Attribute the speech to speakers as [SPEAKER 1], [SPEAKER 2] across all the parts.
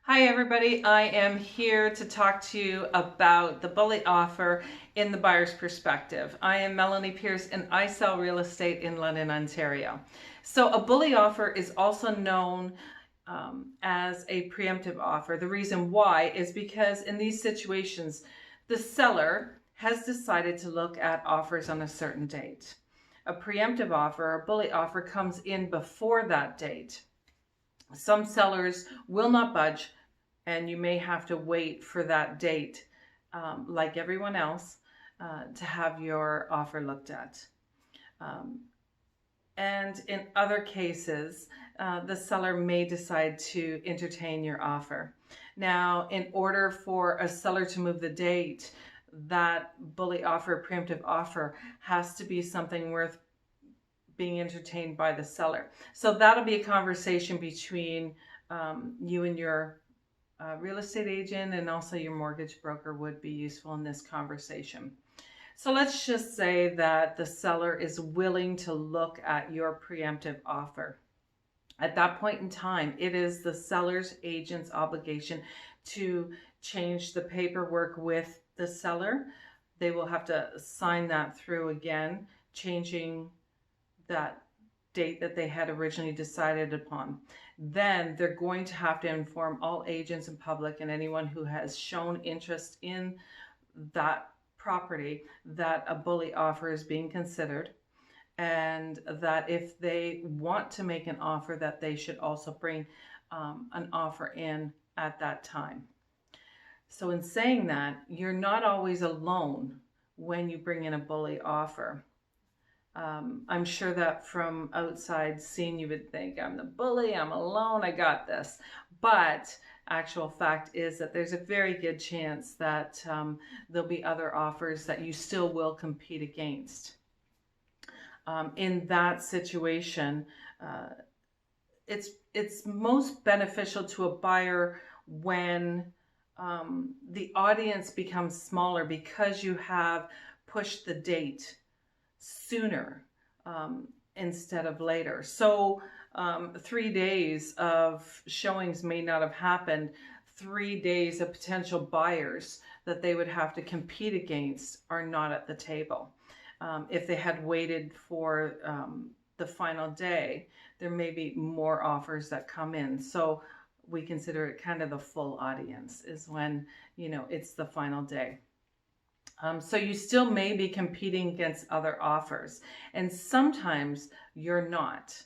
[SPEAKER 1] Hi everybody, I am here to talk to you about the bully offer in the buyer's perspective. I am Melanie Pierce and I sell real estate in London, Ontario. So a bully offer is also known as a preemptive offer. The reason why is because in these situations, the seller has decided to look at offers on a certain date. A preemptive offer, a bully offer, comes in before that date. Some sellers will not budge, and you may have to wait for that date, like everyone else, to have your offer looked at. Um, and in other cases, the seller may decide to entertain your offer. Now, in order for a seller to move the date, that bully offer, preemptive offer, has to be something worth being entertained by the seller. So that'll be a conversation between you and your real estate agent, and also your mortgage broker would be useful in this conversation. So let's just say that the seller is willing to look at your preemptive offer. At that point in time, it is the seller's agent's obligation to change the paperwork with the seller. They will have to sign that through again, changing that date that they had originally decided upon. Then they're going to have to inform all agents and public and anyone who has shown interest in that property that a bully offer is being considered, and that if they want to make an offer, that they should also bring an offer in at that time. So in saying that, you're not always alone when you bring in a bully offer. I'm sure that from outside seeing, you would think, I'm the bully, I'm alone, I got this. But actual fact is that there's a very good chance that there'll be other offers that you still will compete against. In that situation, it's most beneficial to a buyer when the audience becomes smaller, because you have pushed the date sooner instead of later. So 3 days of showings may not have happened. 3 days of potential buyers that they would have to compete against are not at the table. If they had waited for the final day, there may be more offers that come in. So we consider it kind of the full audience is when, it's the final day. So you still may be competing against other offers, and sometimes you're not.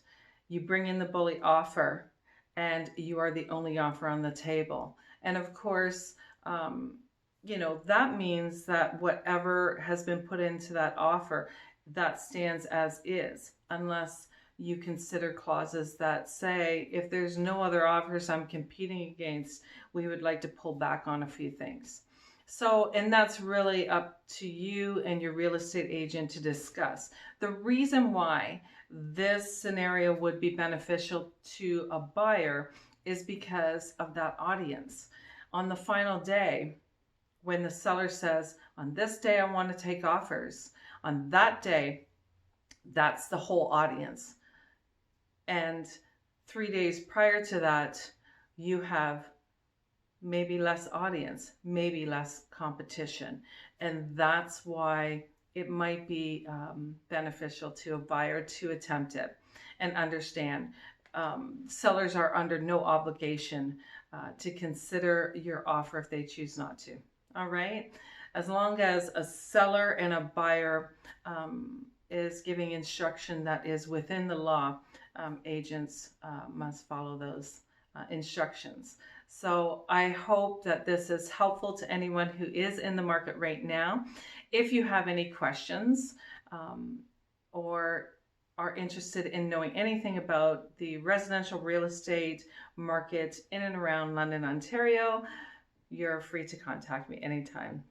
[SPEAKER 1] You bring in the bully offer and you are the only offer on the table. And of course, that means that whatever has been put into that offer, that stands as is, unless you consider clauses that say, if there's no other offers I'm competing against, we would like to pull back on a few things. So, and that's really up to you and your real estate agent to discuss. The reason why this scenario would be beneficial to a buyer is because of that audience. On the final day, when the seller says, on this day I want to take offers, on that day, that's the whole audience. And 3 days prior to that, you have maybe less audience, maybe less competition. And that's why it might be beneficial to a buyer to attempt it and understand. Sellers are under no obligation to consider your offer if they choose not to. All right? As long as a seller and a buyer is giving instruction that is within the law, agents must follow those instructions. So I hope that this is helpful to anyone who is in the market right now. If you have any questions or are interested in knowing anything about the residential real estate market in and around London, Ontario, you're free to contact me anytime.